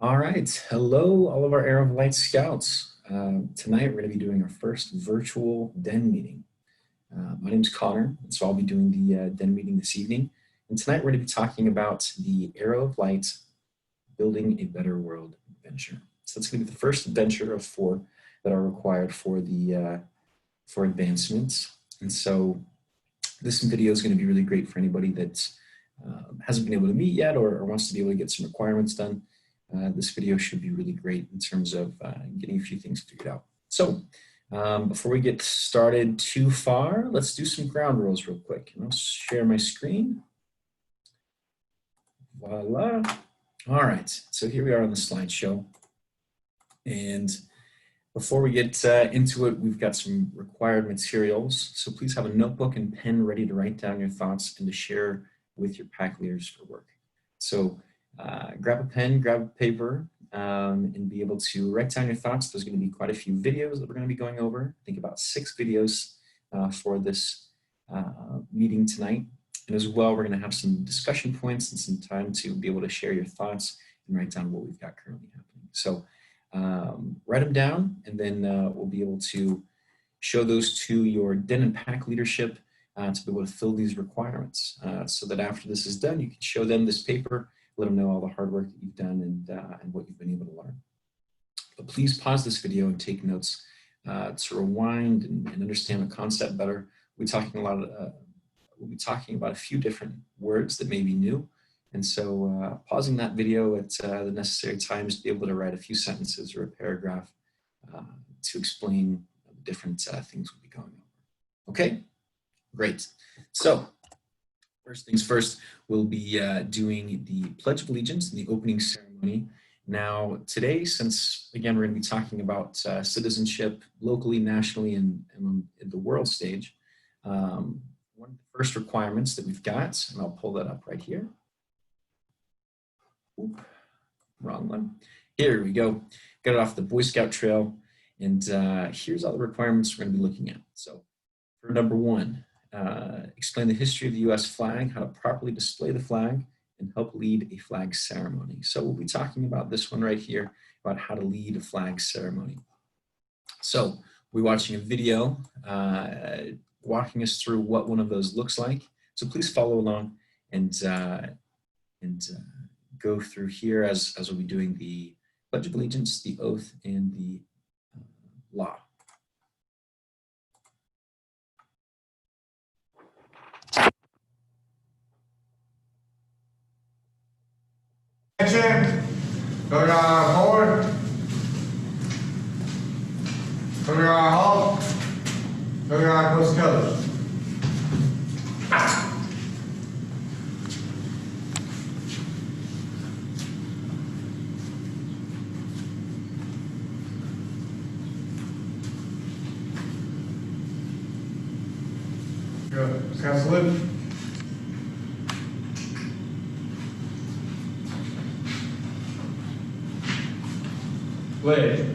All right. Hello, all of our Arrow of Light Scouts. Tonight, we're going to be doing our first virtual den meeting. My name is Connor, and so I'll be doing the den meeting this evening. And tonight, we're going to be talking about the Arrow of Light Building a Better World adventure. So that's going to be the first adventure of 4 that are required for the for advancements. And so this video is going to be really great for anybody that hasn't been able to meet yet or wants to be able to get some requirements done. This video should be really great in terms of getting a few things figured out. So before we get started too far, let's do some ground rules real quick. And I'll share my screen. Voila. All right, so here we are on the slideshow. And before we get into it, we've got some required materials. So please have a notebook and pen ready to write down your thoughts and to share with your pack leaders for work. So grab a pen, grab a paper, and be able to write down your thoughts. There's going to be quite a few videos that we're going to be going over. I think about 6 videos for this meeting tonight. And as well, we're going to have some discussion points and some time to be able to share your thoughts and write down what we've got currently happening. So write them down, and then we'll be able to show those to your den and pack leadership to be able to fill these requirements so that after this is done, you can show them this paper, let them know all the hard work that you've done and what you've been able to learn. But please pause this video and take notes to rewind and understand the concept better. We'll be talking about a few different words that may be new. And so pausing that video at the necessary times to be able to write a few sentences or a paragraph to explain the different things we'll be going over. Okay, great. So first things first, we'll be doing the Pledge of Allegiance and the opening ceremony. Now today, since again, we're going to be talking about citizenship locally, nationally, and on the world stage, one of the first requirements that we've got, and I'll pull that up right here. Oop, wrong one. Here we go. Got it off the Boy Scout trail. And here's all the requirements we're going to be looking at. So for number 1, explain the history of the U.S. flag, how to properly display the flag, and help lead a flag ceremony. So we'll be talking about this one right here, about how to lead a flag ceremony. So we're watching a video walking us through what one of those looks like. So please follow along and go through here as we'll be doing the Pledge of Allegiance, the oath, and the law. Attention, go to our forward, go to our halt, go to our post colors. Good. Scout salute. Pledge.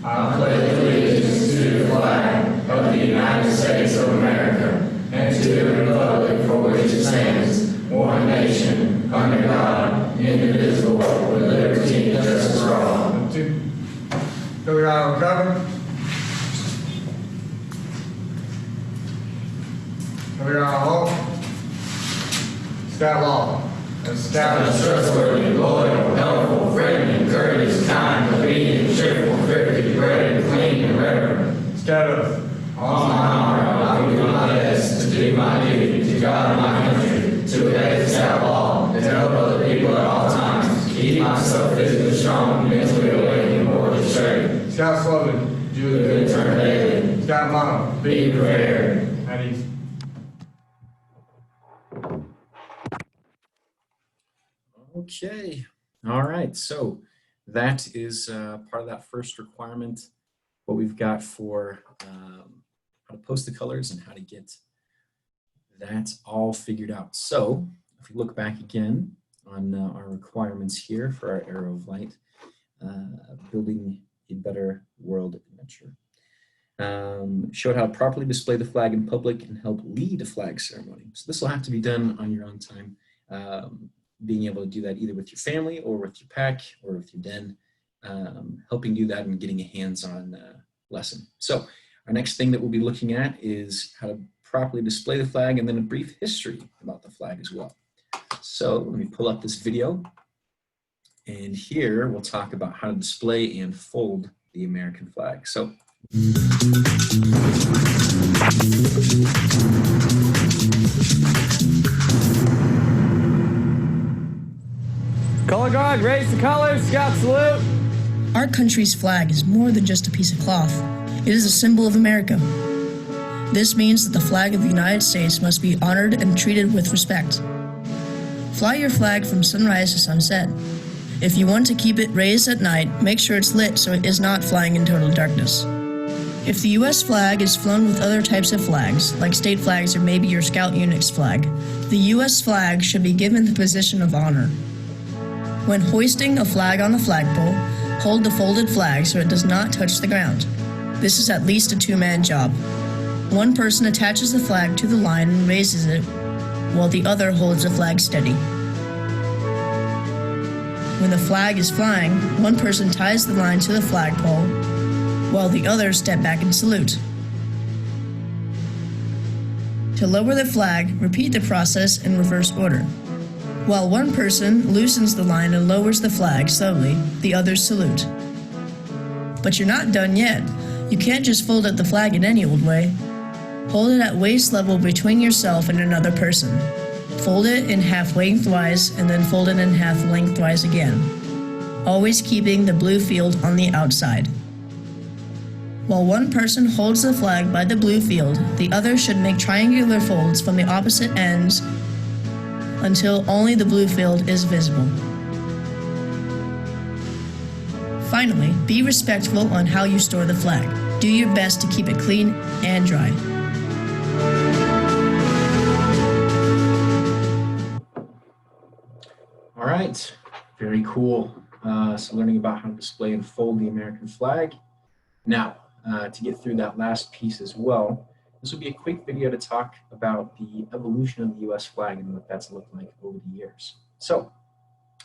I pledge allegiance to the flag of the United States of America and to the republic for which it stands, one nation, under God, indivisible, with liberty and justice for all. 1, 2. Go to our cover. Go to our halt. Scout law. And Scout scout is trustworthy, loyal, helpful, friendly, courteous, kind, obedient, cheerful, thrifty, brave, clean, and reverent. Scout oath. On my honor, I will do my best to do my duty to God and my country, to obey the Scout law, and to help other people at all times, keep myself physically strong, mentally awake, and morally straight. Scout slogan. Do a good turn daily. Scout motto. Be prepared. At ease. Okay, all right, so that is part of that first requirement, what we've got for how to post the colors and how to get that all figured out. So if we look back again on our requirements here for our Arrow of Light, building a better world adventure. Showed how to properly display the flag in public and help lead a flag ceremony. So this will have to be done on your own time. being able to do that either with your family or with your pack or with your den, helping do that and getting a hands-on lesson. So our next thing that we'll be looking at is how to properly display the flag and then a brief history about the flag as well. So let me pull up this video, and here we'll talk about how to display and fold the American flag. So Color guard, raise the colors, scout salute. Our country's flag is more than just a piece of cloth. It is a symbol of America. This means that the flag of the United States must be honored and treated with respect. Fly your flag from sunrise to sunset. If you want to keep it raised at night, make sure it's lit so it is not flying in total darkness. If the U.S. flag is flown with other types of flags, like state flags or maybe your scout unit's flag, the U.S. flag should be given the position of honor. When hoisting a flag on the flagpole, hold the folded flag so it does not touch the ground. This is at least a two-man job. One person attaches the flag to the line and raises it, while the other holds the flag steady. When the flag is flying, one person ties the line to the flagpole, while the others step back and salute. To lower the flag, repeat the process in reverse order. While one person loosens the line and lowers the flag slowly, the others salute. But you're not done yet. You can't just fold up the flag in any old way. Hold it at waist level between yourself and another person. Fold it in half lengthwise and then fold it in half lengthwise again, always keeping the blue field on the outside. While one person holds the flag by the blue field, the other should make triangular folds from the opposite ends until only the blue field is visible. Finally, be respectful on how you store the flag. Do your best to keep it clean and dry. all right, very cool. So learning about how to display and fold the American flag. Now, to get through that last piece as well, this will be a quick video to talk about the evolution of the U.S. flag and what that's looked like over the years. So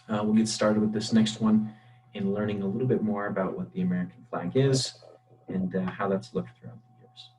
we'll get started with this next one and learning a little bit more about what the American flag is and how that's looked throughout the years.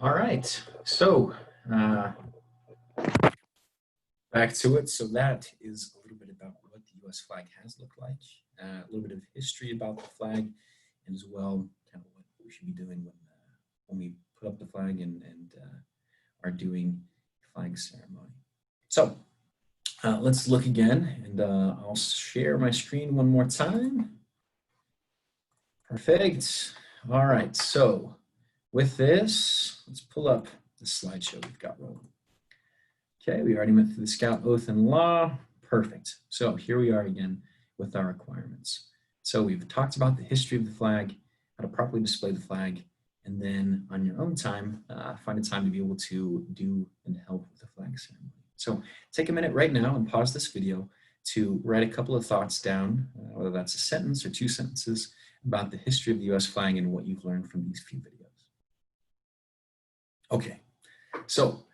All right, so back to it. So that is a little bit about what the U.S. flag has looked like, a little bit of history about the flag, and as well kind of what we should be doing when we put up the flag and are doing flag ceremony. So let's look again, and I'll share my screen one more time. Perfect. All right, so with this, let's pull up the slideshow we've got rolling. Okay, we already went through the Scout Oath and Law. Perfect. So here we are again with our requirements. So we've talked about the history of the flag, how to properly display the flag, and then on your own time, find a time to be able to do and help with the flag ceremony. So take a minute right now and pause this video to write a couple of thoughts down, whether that's a sentence or two sentences, about the history of the U.S. flag and what you've learned from these few videos. Okay, so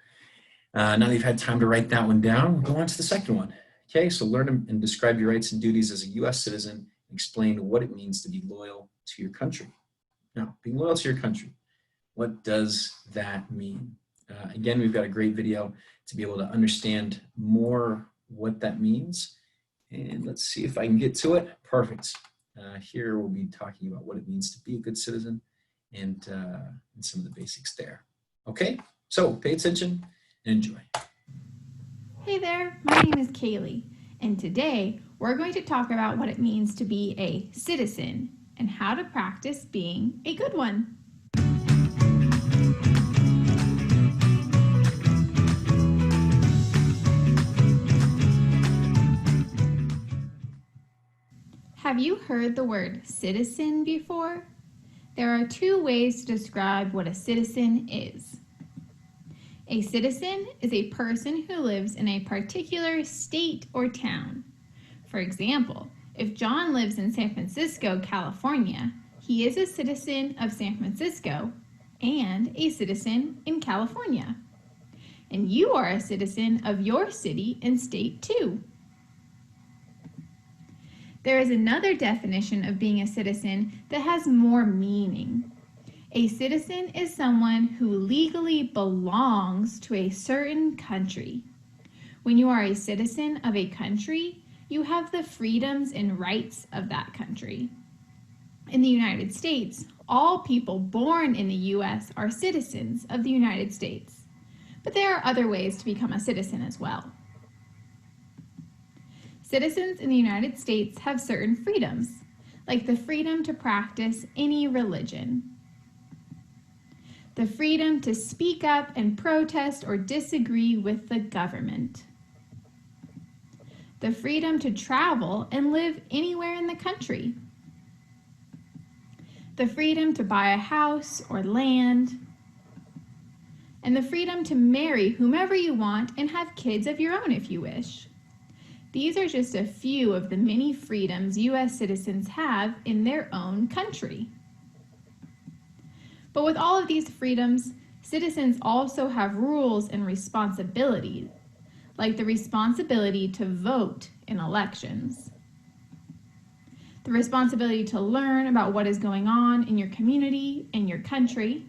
Now that you've had time to write that one down, we'll go on to the second one. Okay, so learn and describe your rights and duties as a U.S. citizen and explain what it means to be loyal to your country. Now, being loyal to your country, what does that mean? Again, we've got a great video to be able to understand more what that means. And let's see if I can get to it. Perfect. Here we'll be talking about what it means to be a good citizen and some of the basics there. Okay, so pay attention and enjoy. Hey there, my name is Kaylee, and today we're going to talk about what it means to be a citizen and how to practice being a good one. Have you heard the word citizen before? There are two ways to describe what a citizen is. A citizen is a person who lives in a particular state or town. For example, if John lives in San Francisco, California, he is a citizen of San Francisco and a citizen in California. And you are a citizen of your city and state too. There is another definition of being a citizen that has more meaning. A citizen is someone who legally belongs to a certain country. When you are a citizen of a country, you have the freedoms and rights of that country. In the United States, all people born in the U.S. are citizens of the United States, but there are other ways to become a citizen as well. Citizens in the United States have certain freedoms, like the freedom to practice any religion, the freedom to speak up and protest or disagree with the government, the freedom to travel and live anywhere in the country, the freedom to buy a house or land, and the freedom to marry whomever you want and have kids of your own if you wish. These are just a few of the many freedoms U.S. citizens have in their own country. But with all of these freedoms, citizens also have rules and responsibilities, like the responsibility to vote in elections, the responsibility to learn about what is going on in your community and your country,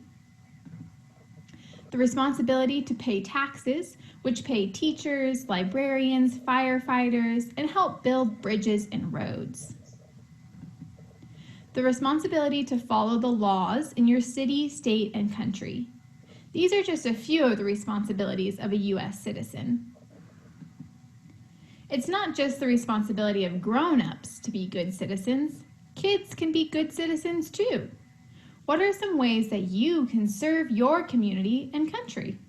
the responsibility to pay taxes, which pay teachers, librarians, firefighters, and help build bridges and roads. The responsibility to follow the laws in your city, state, and country. These are just a few of the responsibilities of a U.S. citizen. It's not just the responsibility of grown-ups to be good citizens. Kids can be good citizens too. What are some ways that you can serve your community and country?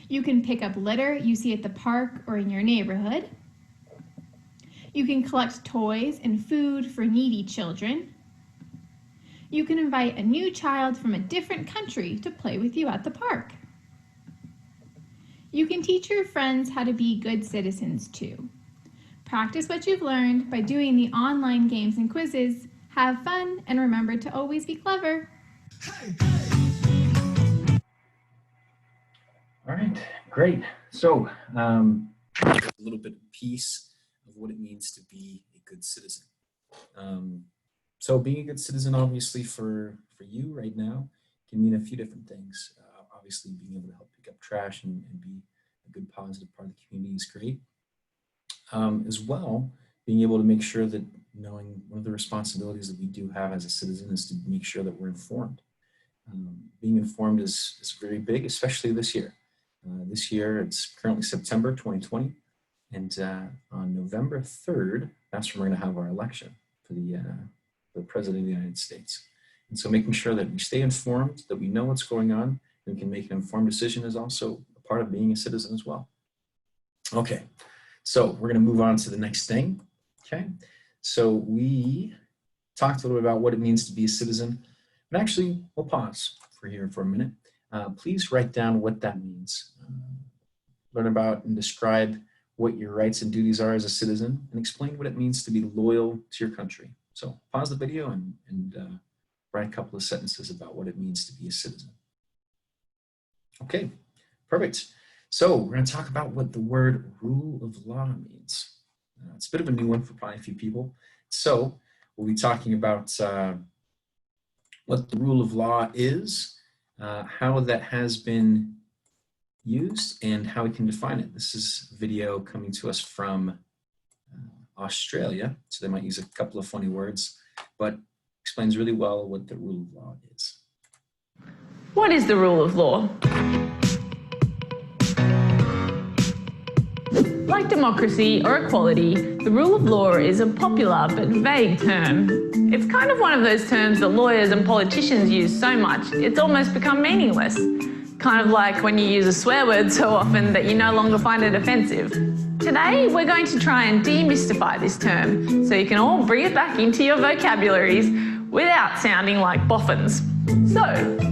You can pick up litter you see at the park or in your neighborhood. You can collect toys and food for needy children. You can invite a new child from a different country to play with you at the park. You can teach your friends how to be good citizens too. Practice what you've learned by doing the online games and quizzes. Have fun and remember to always be clever. All right, great. So a little bit of piece of what it means to be a good citizen. So being a good citizen, obviously, for you right now can mean a few different things. Obviously, being able to help pick up trash and be a good positive part of the community is great. As well, being able to make sure that knowing one of the responsibilities that we do have as a citizen is to make sure that we're informed. Being informed is very big, especially this year. This year, it's currently September 2020, and on November 3rd, that's when we're going to have our election for the President of the United States. And so making sure that we stay informed, that we know what's going on, and we can make an informed decision is also a part of being a citizen as well. Okay, so we're going to move on to the next thing. Okay, so we talked a little bit about what it means to be a citizen, but actually we'll pause for a minute. Please write down what that means. Learn about and describe what your rights and duties are as a citizen, and explain what it means to be loyal to your country. So pause the video and write a couple of sentences about what it means to be a citizen. Okay, Perfect. So we're going to talk about what the word rule of law means. It's a bit of a new one for probably a few people. So we'll be talking about what the rule of law is, how that has been used, and how we can define it. This is a video coming to us from Australia, so they might use a couple of funny words, but explains really well what the rule of law is. What is the rule of law? Like democracy or equality, the rule of law is a popular but vague term. It's kind of one of those terms that lawyers and politicians use so much, it's almost become meaningless. Kind of like when you use a swear word so often that you no longer find it offensive. Today, we're going to try and demystify this term so you can all bring it back into your vocabularies without sounding like boffins. So,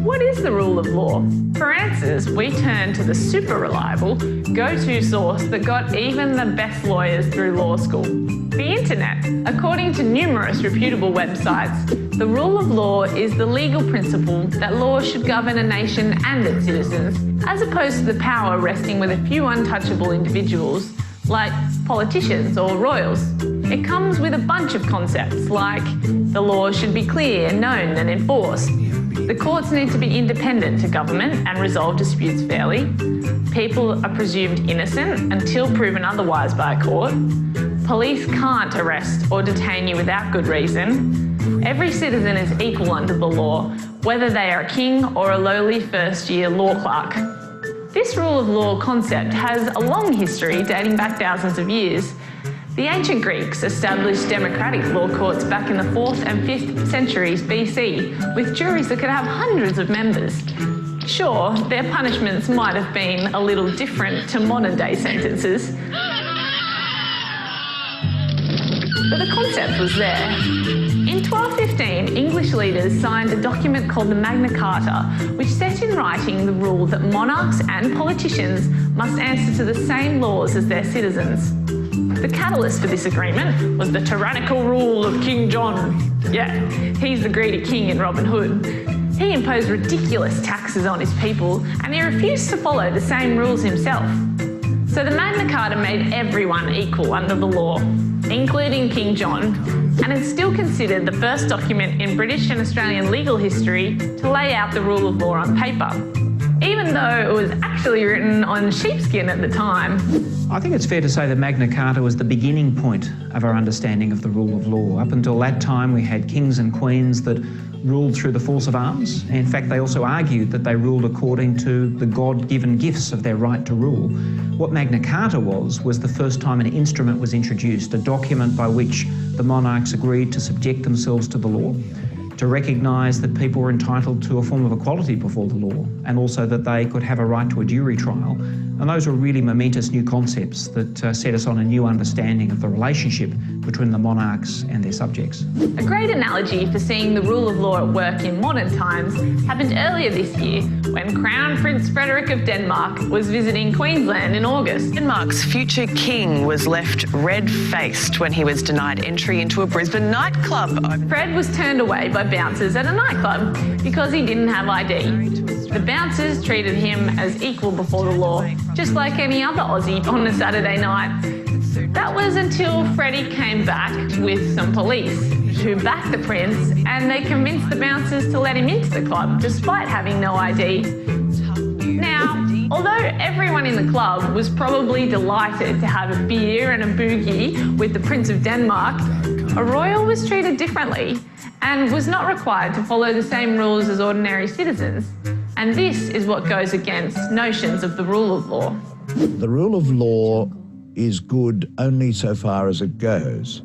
what is the rule of law? For answers, we turn to the super reliable, go-to source that got even the best lawyers through law school, the internet. According to numerous reputable websites, the rule of law is the legal principle that law should govern a nation and its citizens, as opposed to the power resting with a few untouchable individuals, like politicians or royals. It comes with a bunch of concepts like the law should be clear, known and enforced. The courts need to be independent to government and resolve disputes fairly. People are presumed innocent until proven otherwise by a court. Police can't arrest or detain you without good reason. Every citizen is equal under the law, whether they are a king or a lowly first-year law clerk. This rule of law concept has a long history dating back thousands of years. The ancient Greeks established democratic law courts back in the 4th and 5th centuries BC, with juries that could have hundreds of members. Sure, their punishments might have been a little different to modern-day sentences, but the concept was there. In 1215, English leaders signed a document called the Magna Carta, which set in writing the rule that monarchs and politicians must answer to the same laws as their citizens. The catalyst for this agreement was the tyrannical rule of King John. Yeah, he's the greedy king in Robin Hood. He imposed ridiculous taxes on his people, and he refused to follow the same rules himself. So the Magna Carta made everyone equal under the law, including King John, and it's still considered the first document in British and Australian legal history to lay out the rule of law on paper, even though it was actually written on sheepskin at the time. I think it's fair to say that Magna Carta was the beginning point of our understanding of the rule of law. Up until that time, we had kings and queens that ruled through the force of arms. In fact, they also argued that they ruled according to the God-given gifts of their right to rule. What Magna Carta was the first time an instrument was introduced, a document by which the monarchs agreed to subject themselves to the law, to recognise that people were entitled to a form of equality before the law, and also that they could have a right to a jury trial. And those were really momentous new concepts that set us on a new understanding of the relationship between the monarchs and their subjects. A great analogy for seeing the rule of law at work in modern times happened earlier this year when Crown Prince Frederick of Denmark was visiting Queensland in August. Denmark's future king was left red-faced when he was denied entry into a Brisbane nightclub. Fred was turned away by bouncers at a nightclub because he didn't have ID. The bouncers treated him as equal before the law, just like any other Aussie on a Saturday night. That was until Freddie came back with some police who backed the prince, and they convinced the bouncers to let him into the club despite having no ID. Now, although everyone in the club was probably delighted to have a beer and a boogie with the Prince of Denmark, a royal was treated differently and was not required to follow the same rules as ordinary citizens. And this is what goes against notions of the rule of law. The rule of law is good only so far as it goes.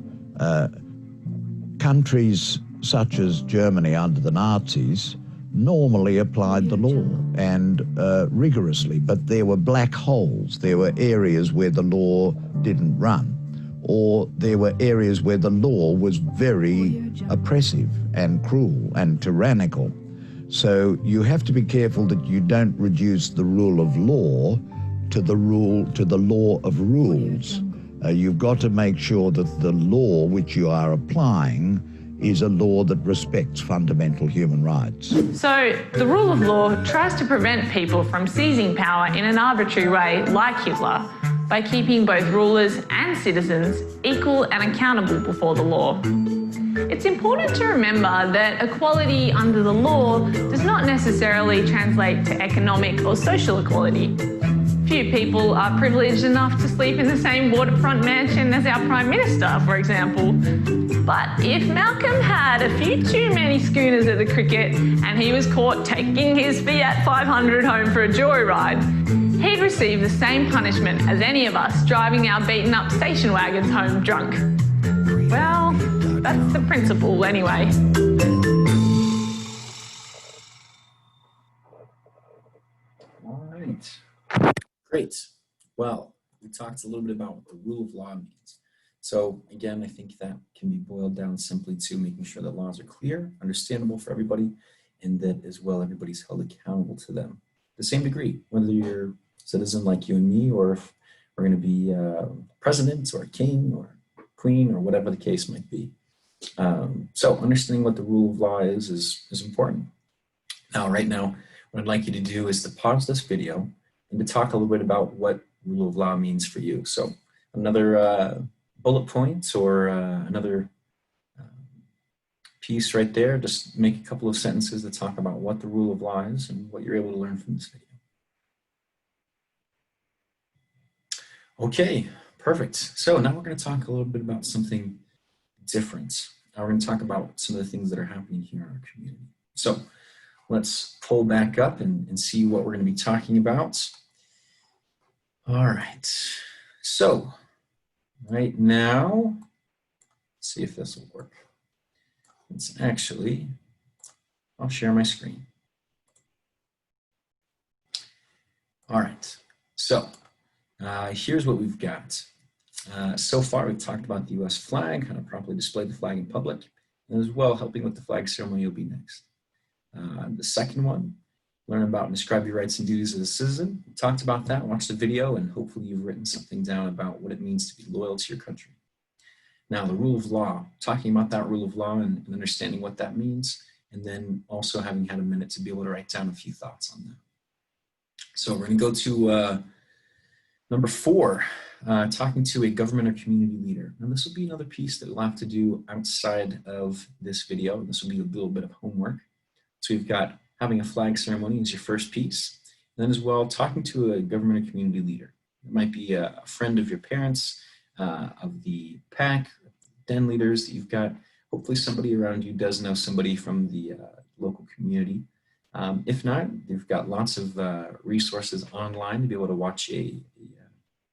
Countries such as Germany under the Nazis normally applied the law and rigorously, but there were black holes. There were areas where the law didn't run, or there were areas where the law was very oppressive and cruel and tyrannical. So you have to be careful that you don't reduce the rule of law to the law of rules. You've got to make sure that the law which you are applying is a law that respects fundamental human rights. So, the rule of law tries to prevent people from seizing power in an arbitrary way, like Hitler, by keeping both rulers and citizens equal and accountable before the law. It's important to remember that equality under the law does not necessarily translate to economic or social equality. Few people are privileged enough to sleep in the same waterfront mansion as our Prime Minister, for example. But if Malcolm had a few too many schooners at the cricket and he was caught taking his Fiat 500 home for a joyride, he'd receive the same punishment as any of us driving our beaten-up station wagons home drunk. Well, that's the principle anyway. All right. Great. Well, we talked a little bit about what the rule of law means. So again, I think that can be boiled down simply to making sure that laws are clear, understandable for everybody, and that as well everybody's held accountable to them. To the same degree, whether you're a citizen like you and me, or if we're going to be president or a king or queen or whatever the case might be. So understanding what the rule of law is important. Now, right now, what I'd like you to do is to pause this video and to talk a little bit about what rule of law means for you. So another bullet point or another piece right there, just make a couple of sentences that talk about what the rule of law is and what you're able to learn from this video. Okay, perfect. So now we're going to talk a little bit about something different. Now we're going to talk about some of the things that are happening here in our community. So let's pull back up and see what we're going to be talking about. All right, so right now, let's see if this will work. It's actually, I'll share my screen. All right, so here's what we've got. So far, we've talked about the U.S. flag, how to properly display the flag in public, and as well, helping with the flag ceremony will be next. The second one, learn about and describe your rights and duties as a citizen. We talked about that, watch the video, and hopefully you've written something down about what it means to be loyal to your country. Now, the rule of law, talking about that rule of law and understanding what that means, and then also having had a minute to be able to write down a few thoughts on that. So we're going to go to number 4, talking to a government or community leader. And this will be another piece that we'll have to do outside of this video. This will be a little bit of homework. So we've got having a flag ceremony is your first piece. And then as well, talking to a government or community leader. It might be a friend of your parents, of the pack, den leaders that you've got. Hopefully somebody around you does know somebody from the local community. If not, you've got lots of resources online to be able to watch a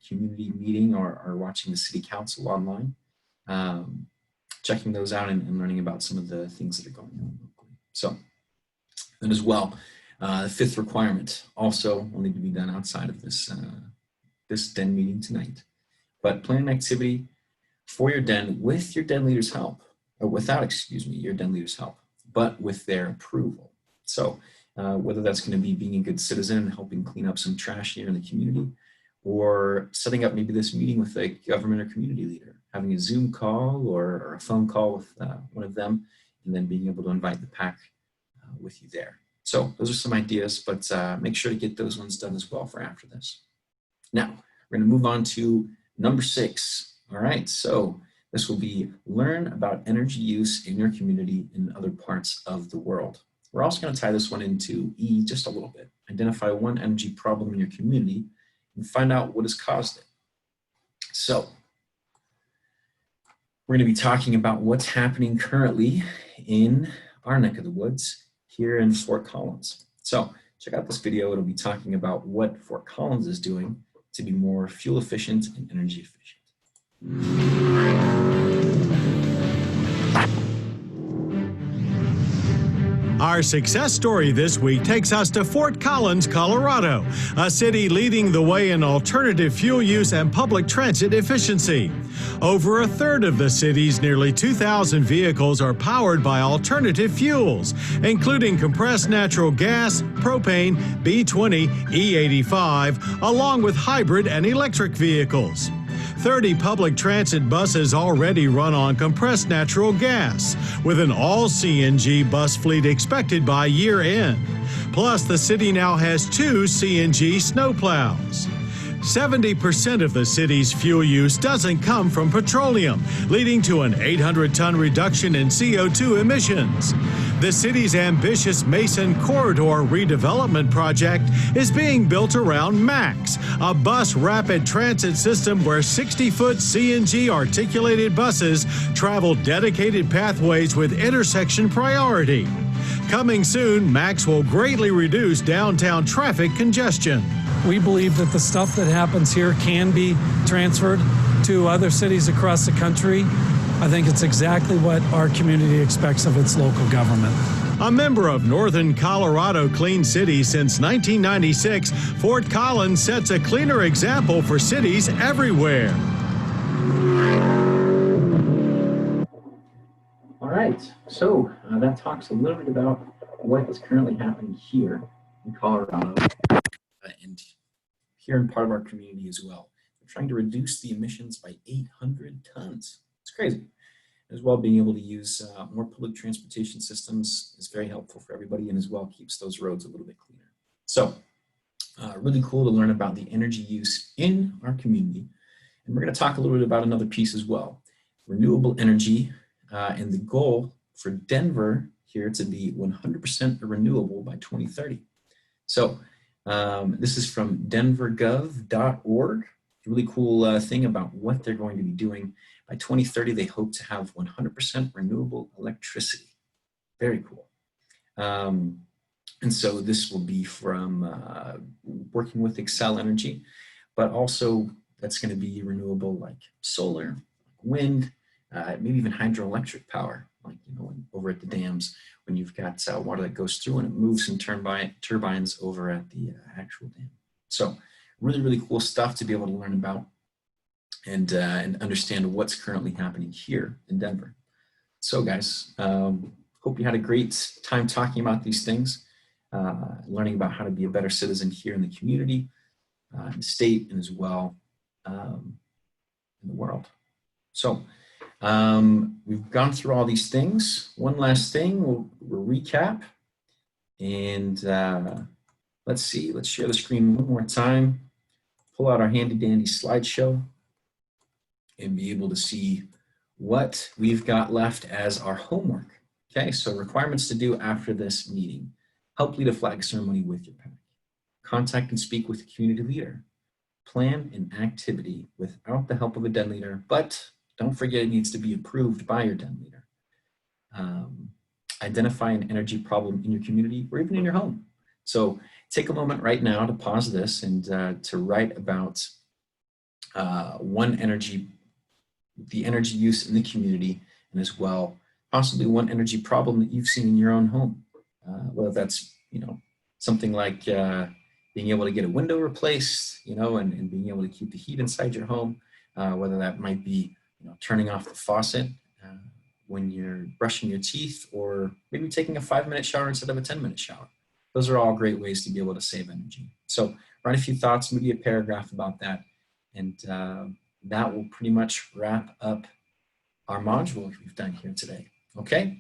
community meeting or watching the city council online. Checking those out and learning about some of the things that are going on locally. So, and as well, the 5th requirement also will need to be done outside of this, this den meeting tonight. But plan an activity for your den with your den leader's help, or without, excuse me, your den leader's help, but with their approval. So whether that's going to be being a good citizen and helping clean up some trash here in the community, or setting up maybe this meeting with a government or community leader, having a Zoom call or a phone call with one of them, and then being able to invite the pack with you there. So those are some ideas, but make sure to get those ones done as well for after this. Now, we're going to move on to number 6. All right, so this will be learn about energy use in your community in other parts of the world. We're also going to tie this one into E just a little bit. Identify one energy problem in your community and find out what has caused it. So we're going to be talking about what's happening currently in our neck of the woods here in Fort Collins. So check out this video. It'll be talking about what Fort Collins is doing to be more fuel efficient and energy efficient. Our success story this week takes us to Fort Collins, Colorado, a city leading the way in alternative fuel use and public transit efficiency. Over a third of the city's nearly 2,000 vehicles are powered by alternative fuels, including compressed natural gas, propane, B20, E85, along with hybrid and electric vehicles. 30 public transit buses already run on compressed natural gas, with an all-CNG bus fleet expected by year end. Plus, the city now has 2 CNG snowplows. 70% of the city's fuel use doesn't come from petroleum, leading to an 800-ton reduction in CO2 emissions. The city's ambitious Mason Corridor redevelopment project is being built around MAX, a bus rapid transit system where 60-foot CNG articulated buses travel dedicated pathways with intersection priority. Coming soon, MAX will greatly reduce downtown traffic congestion. We believe that the stuff that happens here can be transferred to other cities across the country. I think it's exactly what our community expects of its local government. A member of Northern Colorado Clean Cities since 1996, Fort Collins sets a cleaner example for cities everywhere. All right, so that talks a little bit about what is currently happening here in Colorado and here in part of our community as well. We're trying to reduce the emissions by 800 tons. It's crazy. As well, being able to use more public transportation systems is very helpful for everybody, and as well keeps those roads a little bit cleaner. So really cool to learn about the energy use in our community. And we're going to talk a little bit about another piece as well, renewable energy, and the goal for Denver here to be 100% renewable by 2030. So this is from denvergov.org. A really cool thing about what they're going to be doing. By 2030, they hope to have 100% renewable electricity. Very cool. And so this will be from working with Excel Energy, but also that's going to be renewable like solar, wind, maybe even hydroelectric power, like, you know, over at the dams when you've got water that goes through and it moves in turbines over at the actual dam. So really, really cool stuff to be able to learn about and understand what's currently happening here in Denver. So guys, hope you had a great time talking about these things, learning about how to be a better citizen here in the community, in the state, and as well in the world. So we've gone through all these things. One last thing, we'll recap. And let's see, let's share the screen one more time. Pull out our handy dandy slideshow and be able to see what we've got left as our homework. Okay, so requirements to do after this meeting. Help lead a flag ceremony with your pack. Contact and speak with a community leader. Plan an activity without the help of a den leader, but don't forget it needs to be approved by your den leader. Identify an energy problem in your community or even in your home. So take a moment right now to pause this and to write about the energy use in the community, and as well possibly one energy problem that you've seen in your own home. Whether that's, you know, something like being able to get a window replaced, you know, and being able to keep the heat inside your home. Whether that might be, you know, turning off the faucet when you're brushing your teeth, or maybe taking a 5-minute shower instead of a 10-minute shower. Those are all great ways to be able to save energy. So write a few thoughts, maybe a paragraph about that, and that will pretty much wrap up our module we've done here today. Okay?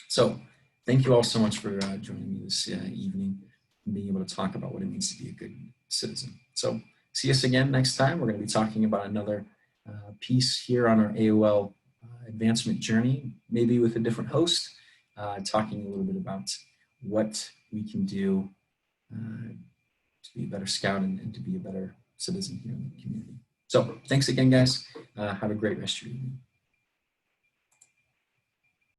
So thank you all so much for joining me this evening and being able to talk about what it means to be a good citizen. So see us again next time. We're going to be talking about another piece here on our AOL advancement journey, maybe with a different host, talking a little bit about what we can do to be a better scout and to be a better citizen here in the community. So thanks again, guys. Have a great rest of your evening.